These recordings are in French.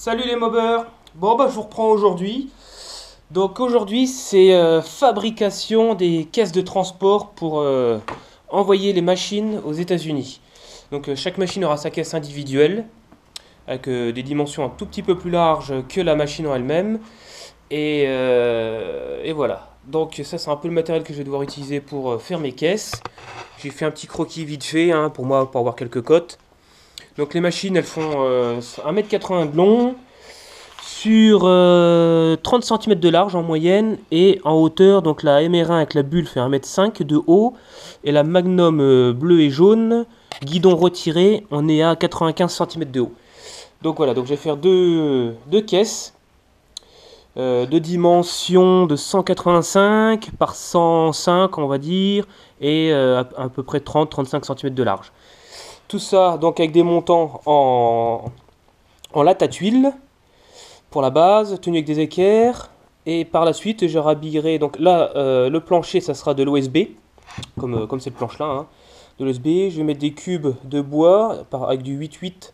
Salut les mobbers. Bon bah je vous reprends aujourd'hui. Donc aujourd'hui c'est fabrication des caisses de transport pour envoyer les machines aux États-Unis. Donc chaque machine aura sa caisse individuelle avec des dimensions un tout petit peu plus larges que la machine en elle-même. Et voilà. Donc ça c'est un peu le matériel que je vais devoir utiliser pour faire mes caisses. J'ai fait un petit croquis vite fait pour moi pour avoir quelques cotes. Donc les machines elles font 1,80 m de long sur 30 cm de large en moyenne et en hauteur. Donc la MR1 avec la bulle fait 1,5 m de haut et la Magnum bleu et jaune, guidon retiré, on est à 95 cm de haut. Donc voilà, donc je vais faire deux caisses de dimension de 185 par 105 on va dire et à peu près 30-35 cm de large. Tout ça donc avec des montants en latte à tuile pour la base, tenu avec des équerres. Et par la suite, je rhabillerai. Donc là, le plancher, ça sera de l'OSB, comme cette planche-là, hein, de l'OSB. Je vais mettre des cubes de bois avec du 8-8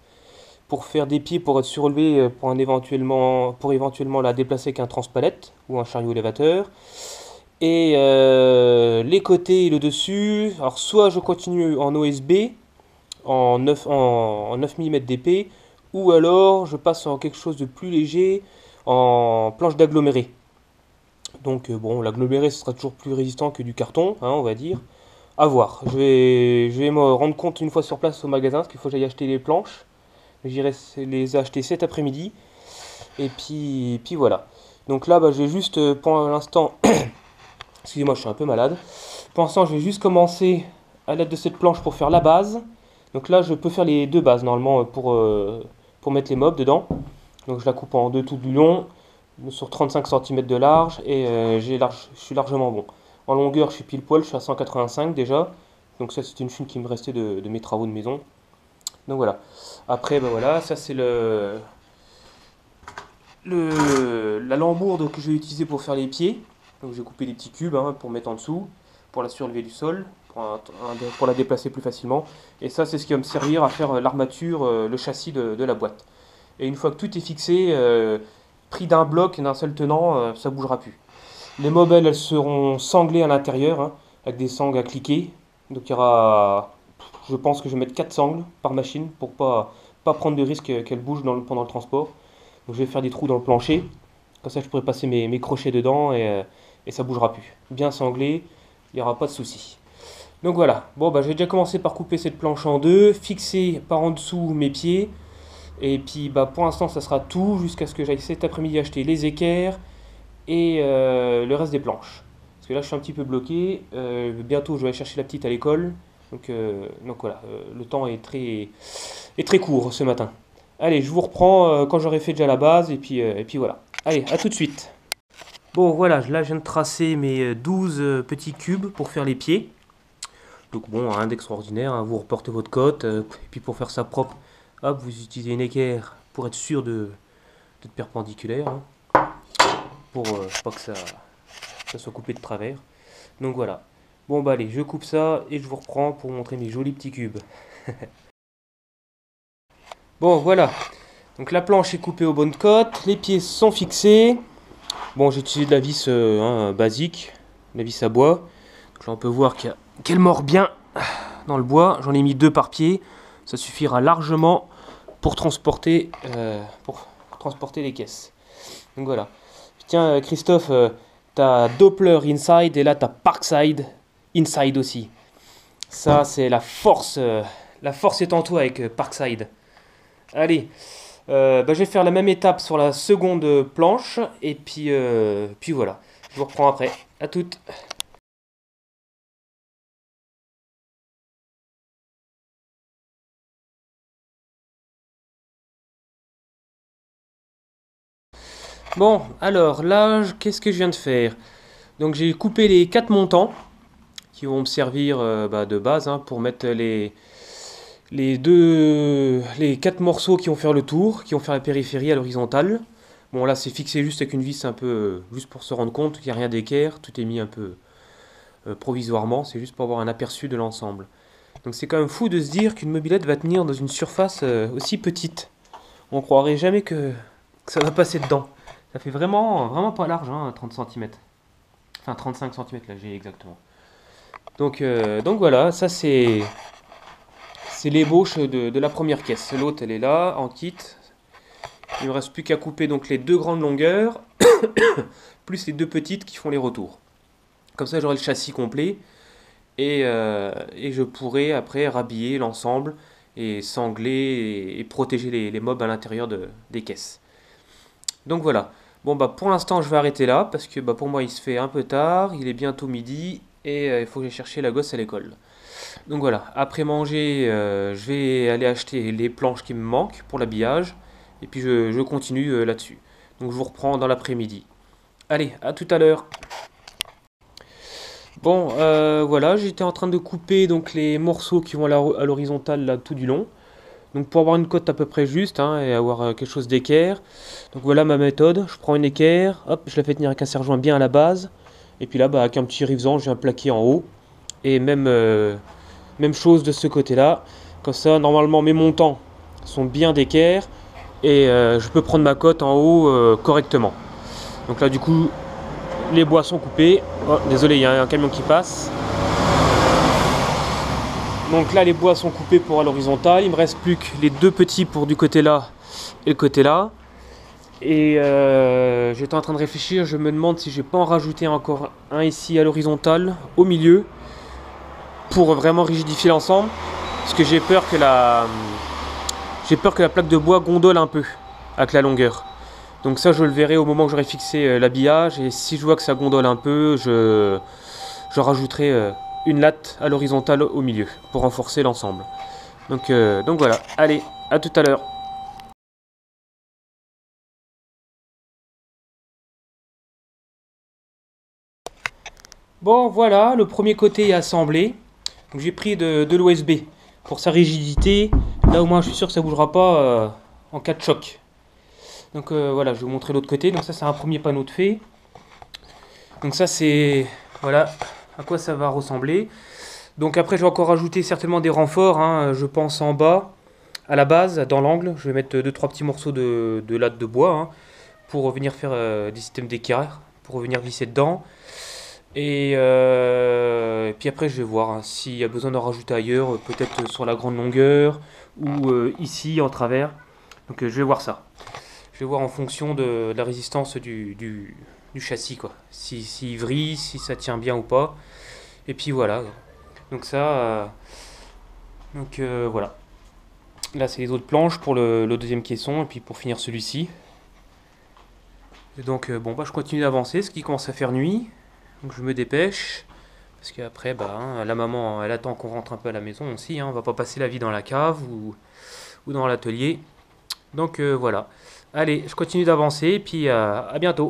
pour faire des pieds pour être surélevé pour éventuellement la déplacer avec un transpalette ou un chariot élévateur. Et les côtés et le dessus, alors soit je continue en OSB en 9 mm d'épée, ou alors je passe en quelque chose de plus léger en planche d'aggloméré. Donc bon, l'aggloméré ce sera toujours plus résistant que du carton, hein, on va dire. À voir. Je vais me rendre compte une fois sur place au magasin, parce qu'il faut que j'aille acheter les planches. J'irai les acheter cet après-midi. Et puis voilà. Donc là, je vais juste pour l'instant, excusez-moi, je suis un peu malade. Pour l'instant, je vais juste commencer à l'aide de cette planche pour faire la base. Donc là, je peux faire les deux bases normalement pour mettre les mobs dedans. Donc je la coupe en deux tout du long, sur 35 cm de large, et je suis largement bon. En longueur, je suis pile poil, je suis à 185 déjà. Donc ça, c'est une chine qui me restait de mes travaux de maison. Donc voilà. Après, voilà, ça c'est la lambourde que je vais utiliser pour faire les pieds. Donc j'ai coupé des petits cubes pour mettre en dessous, pour la surlever du sol, pour la déplacer plus facilement. Et ça, c'est ce qui va me servir à faire l'armature, le châssis de la boîte. Et une fois que tout est fixé, pris d'un bloc et d'un seul tenant, ça ne bougera plus. Les mobelles, elles seront sanglées à l'intérieur, avec des sangles à cliquer. Donc il y aura, je pense que je vais mettre 4 sangles par machine pour pas prendre de risque qu'elles bougent pendant le transport. Donc je vais faire des trous dans le plancher, comme ça je pourrai passer mes crochets dedans et ça bougera plus. Bien sanglé, il n'y aura pas de souci. Donc voilà, bon j'ai déjà commencé par couper cette planche en deux, fixer par en dessous mes pieds. Et puis pour l'instant ça sera tout jusqu'à ce que j'aille cet après-midi acheter les équerres et le reste des planches. Parce que là je suis un petit peu bloqué, bientôt je vais aller chercher la petite à l'école. Donc voilà, le temps est très court ce matin. Allez, je vous reprends quand j'aurai fait déjà la base et puis voilà. Allez, à tout de suite. Bon voilà, là je viens de tracer mes 12 petits cubes pour faire les pieds. Donc bon, rien d'extraordinaire, vous reportez votre cote, et puis pour faire ça propre, hop, vous utilisez une équerre pour être sûr d'être perpendiculaire, pour pas que ça soit coupé de travers. Donc voilà. Bon allez, je coupe ça et je vous reprends pour montrer mes jolis petits cubes. Bon voilà, donc la planche est coupée aux bonnes cotes, les pieds sont fixés. Bon, j'ai utilisé de la vis basique, la vis à bois. Donc là on peut voir qu'elle mord bien dans le bois. J'en ai mis 2 par pied, ça suffira largement pour transporter les caisses. Donc voilà. Tiens Christophe, t'as Doppler inside et là t'as Parkside inside aussi. Ça c'est la force est en toi avec Parkside. Allez, je vais faire la même étape sur la seconde planche et puis voilà. Je vous reprends après. À toutes. Bon, alors là, qu'est-ce que je viens de faire? Donc j'ai coupé les 4 montants qui vont me servir de base pour mettre les 4 morceaux qui vont faire le tour, qui vont faire la périphérie à l'horizontale. Bon là c'est fixé juste avec une vis un peu, juste pour se rendre compte qu'il n'y a rien d'équerre, tout est mis un peu provisoirement, c'est juste pour avoir un aperçu de l'ensemble. Donc c'est quand même fou de se dire qu'une mobilette va tenir dans une surface aussi petite. On croirait jamais que que ça va passer dedans. Ça fait vraiment pas large, hein, 30 centimètres. Enfin 35 centimètres là j'ai exactement. Donc voilà, ça c'est l'ébauche de la première caisse. L'autre elle est là, en kit. Il ne me reste plus qu'à couper donc les deux grandes longueurs, plus les deux petites qui font les retours. Comme ça j'aurai le châssis complet et je pourrai après rhabiller l'ensemble et sangler et protéger les mobs à l'intérieur des caisses. Donc voilà. Bon bah pour l'instant je vais arrêter là parce que bah, pour moi il se fait un peu tard, il est bientôt midi et il faut que j'aille chercher la gosse à l'école. Donc voilà, après manger, je vais aller acheter les planches qui me manquent pour l'habillage et puis je continue là-dessus. Donc je vous reprends dans l'après-midi. Allez, à tout à l'heure. Bon, voilà, j'étais en train de couper donc les morceaux qui vont à l'horizontale là tout du long. Donc pour avoir une cote à peu près juste hein, et avoir quelque chose d'équerre. Donc voilà ma méthode. Je prends une équerre, hop, je la fais tenir avec un serre-joint bien à la base. Et puis là, bah, avec un petit rivesan, je viens plaquer en haut. Et même chose de ce côté-là. Comme ça, normalement, mes montants sont bien d'équerre. Et je peux prendre ma cote en haut correctement. Donc là, du coup, les bois sont coupés. Oh, désolé, il y a un camion qui passe. Donc là les bois sont coupés pour à l'horizontale, il me reste plus que les deux petits pour du côté là et le côté là. Et j'étais en train de réfléchir, je me demande si je vais pas en rajouter encore un ici à l'horizontale, au milieu, pour vraiment rigidifier l'ensemble. Parce que j'ai peur que la plaque de bois gondole un peu avec la longueur. Donc ça je le verrai au moment où j'aurai fixé l'habillage et si je vois que ça gondole un peu, je rajouterai une latte à l'horizontale au milieu pour renforcer l'ensemble. Donc voilà, allez, à tout à l'heure. Bon voilà, le premier côté est assemblé. Donc j'ai pris de l'OSB pour sa rigidité. Là au moins je suis sûr que ça ne bougera pas en cas de choc. Donc voilà, je vais vous montrer l'autre côté. Donc ça c'est un premier panneau de fait. Donc ça c'est voilà à quoi ça va ressembler. Donc après je vais encore rajouter certainement des renforts, hein, je pense en bas, à la base, dans l'angle. Je vais mettre 2-3 petits morceaux de latte de bois hein, pour venir faire des systèmes d'équerre, pour venir glisser dedans. Et puis après je vais voir hein, s'il y a besoin d'en rajouter ailleurs, peut-être sur la grande longueur ou ici en travers. Donc je vais voir ça. Je vais voir en fonction de la résistance du châssis, quoi. S'il vrille, si ça tient bien ou pas. Et puis voilà. Donc ça, voilà. Là c'est les autres planches pour le deuxième caisson et puis pour finir celui-ci. Donc bon bah je continue d'avancer, ce qui commence à faire nuit. Donc je me dépêche. Parce qu'après bah hein, la maman elle attend qu'on rentre un peu à la maison aussi. Hein, on va pas passer la vie dans la cave ou dans l'atelier. Donc voilà. Allez, je continue d'avancer et puis à bientôt.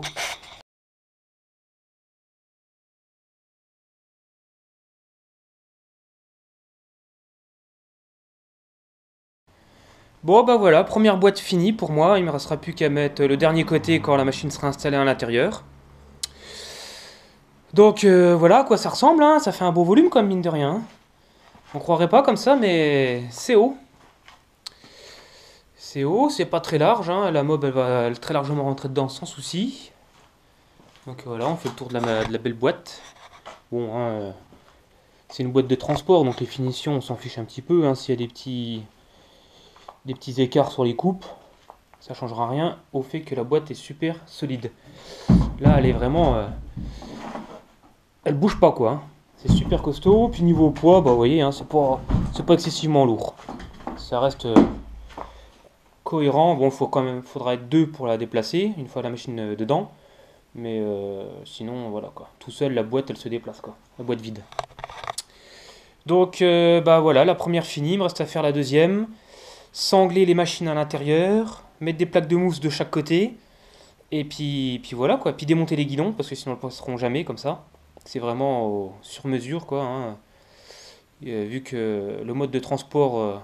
Bon bah voilà, première boîte finie pour moi, il me restera plus qu'à mettre le dernier côté quand la machine sera installée à l'intérieur. Donc voilà à quoi ça ressemble, hein. Ça fait un beau volume comme mine de rien. Hein. On croirait pas comme ça, mais c'est haut. C'est haut, c'est pas très large, hein. La mob elle va très largement rentrer dedans sans souci. Donc voilà, on fait le tour de la belle boîte. Bon, hein, c'est une boîte de transport, donc les finitions on s'en fiche un petit peu. Hein, s'il y a des petits écarts sur les coupes, ça changera rien au fait que la boîte est super solide. Là elle est vraiment... elle bouge pas quoi. Hein. C'est super costaud. Puis niveau poids, bah vous voyez, hein, c'est pas excessivement lourd. Ça reste cohérent. Bon, faudra être deux pour la déplacer une fois la machine dedans. Mais sinon, voilà quoi. Tout seul, la boîte, elle se déplace quoi. La boîte vide. Donc, bah voilà, la première finie. Il me reste à faire la deuxième. Sangler les machines à l'intérieur. Mettre des plaques de mousse de chaque côté. Et puis voilà quoi. Puis démonter les guidons parce que sinon elles ne passeront jamais comme ça. C'est vraiment sur mesure quoi. Hein. Vu que le mode de transport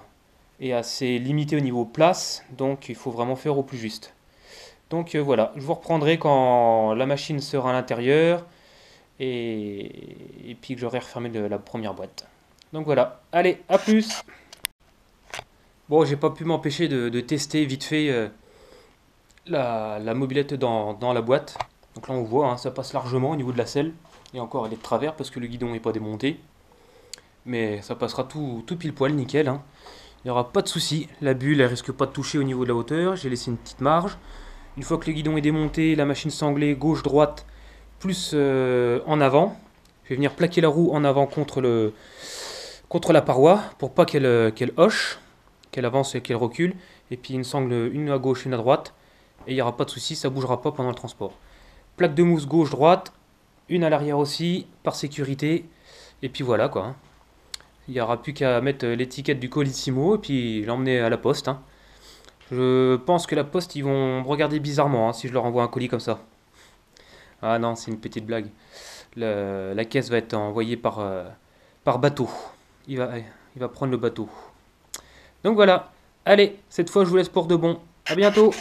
est assez limité au niveau place, donc il faut vraiment faire au plus juste. Donc voilà, je vous reprendrai quand la machine sera à l'intérieur et puis que j'aurai refermé la première boîte. Donc voilà, allez, à plus. Bon, j'ai pas pu m'empêcher de tester vite fait la mobilette dans la boîte. Donc là on voit, hein, ça passe largement au niveau de la selle. Et encore elle est de travers parce que le guidon n'est pas démonté. Mais ça passera tout pile poil, nickel, hein. Il n'y aura pas de souci. La bulle elle risque pas de toucher au niveau de la hauteur. J'ai laissé une petite marge. Une fois que le guidon est démonté, la machine sanglée gauche-droite plus en avant. Je vais venir plaquer la roue en avant contre la paroi pour pas qu'elle hoche, qu'elle avance et qu'elle recule. Et puis une sangle, une à gauche, une à droite. Et il n'y aura pas de souci, ça bougera pas pendant le transport. Plaque de mousse gauche-droite, une à l'arrière aussi, par sécurité. Et puis voilà quoi, hein. Il n'y aura plus qu'à mettre l'étiquette du Colissimo et puis l'emmener à la poste, hein. Je pense que la poste, ils vont me regarder bizarrement, hein, si je leur envoie un colis comme ça. Ah non, c'est une petite blague. La caisse va être envoyée par bateau. Il va prendre le bateau. Donc voilà. Allez, cette fois je vous laisse pour de bon. À bientôt.